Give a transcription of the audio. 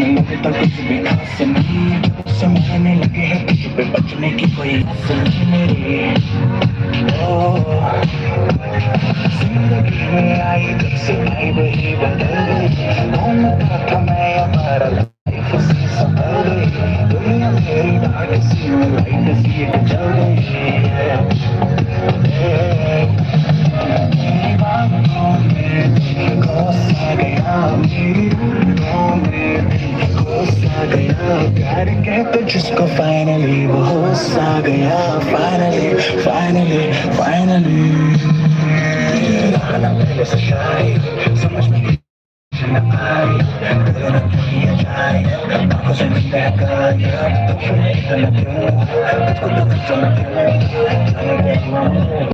लगने लगता कुछ भी खास नहीं, जब से मरने लगे हैं तुझ पे बचने की कोई आस नहीं मेरी। ओ जिंदगी में आई जब से आई वही बदल गई, घूमता था मैं हमारा लाइफ सी संभल गई, दुनिया मेरी डार्क सी में लाइट सी एक जल गई। मेरी बातों में दिल घुस आ गया, मेरी बातों में दिल घुस आ गया, प्यार कहते जिसको फाइनली वो होश आ गया, फाइनली फाइनली फाइनली। रहना पहले से शायद समझ में न आई, तेरे न किया जाए आंखों से नहीं बह गया, तो फिर इतना क्यों, तुझको तो चमक